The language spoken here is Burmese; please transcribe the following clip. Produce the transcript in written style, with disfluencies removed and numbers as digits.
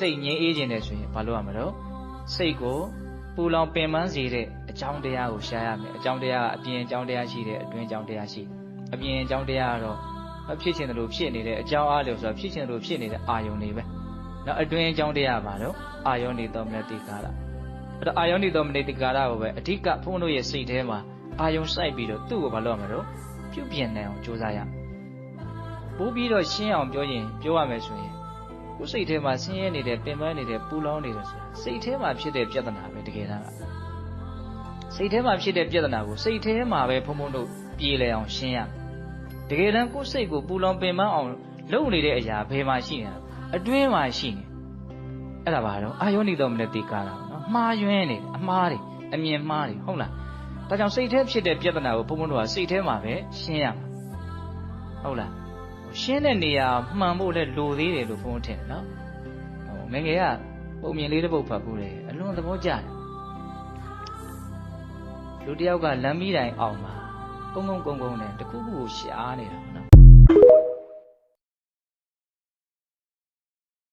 စိတ်ငြိမ်းအေးခြင်းနဲ့ဆိုရင်ဘာလို့ရမလို့စိတ်ကိုပူလောင်ပင်ပန်းစေတဲ့အကြောင်းတရားကိုရှားရမယ်အကြောင်းတရားကအပြင်အကြောင်းတရားရှိတယ်အတွင်းအကြောင်းတရားရှိအပြင်အကြောင်းတရားကတော့မဖြစ်ချင်တယ်လို့ဖြစ်နေတဲ့အကြောင်းအားလျော်ဆိုတာဖြစ်ချင်တယ်လို့ဖြစ်နေတဲ့အာယုန်တွေပဲနောက်အတွင်းအကြောင်းတရားပါတော့အာယုန်နေတော်မနတိကာရအဲ့တော့အာယုန်နေတော်မနတိကာရကိုပဲအဓိကဘုန်းတို့ရဲ့စိတ်ထဲမှာအာယုန်စိုက်ပြီးတော့သူ့ကိုဘာလို့ရမလို့ပြုပြင်နိုင်အောင်ကြိုးစားရပို့ပြီးတော့ရှင်းအောင်ပြောရင်ပြောရမယ်ဆိုရင်ကိုယ်စိတ်ထဲမှာဆင်းရဲနေတဲ့ပင်ပန်းနေတဲ့ပူလောင်နေတယ်ဆိုတာစိတ်ထဲမှာဖြစ်တဲ့ပြဿနာပဲတကယ်တမ်းကစိတ်ထဲမှာဖြစ်တဲ့ပြဿနာကိုစိတ်ထဲမှာပဲဘုံဘုံတို့ပြေလည်အောင်ရှင်းရတကယ်တမ်းကိုယ်စိတ်ကိုပူလောင်ပင်ပန်းအောင်လုပ်နေတဲ့အရာဘယ်မှာရှိနေတာအတွင်းမှာရှိနေအဲ့ဒါပါတော့အာယောနိတော်မနဲ့တေကားတာနော်မှားယွင်းနေအမှားတွေအမြင်မှားတွေဟုတ်လားဒါကြောင့်စိတ်ထဲဖြစ်တဲ့ပြဿနာကိုဘုံဘုံတို့ကစိတ်ထဲမှာပဲရှင်းရမှာဟုတ်လားရှင်းတဲ့နေရာမှန်ဖို့လဲလိုသေးတယ်လို့ဘုန်းထင်တယ်နော်။ငယ်ငယ်ကပုံမြင်လေးတစ်ပုဒ်ဖတ်ဖို့တယ်အလွန်သဘောကျတယ်။လူတစ်ယောက်ကလမ်းမီးတိုင်အောင်မှာကုန်းနဲ့တခုခုကိုရှားနေတာ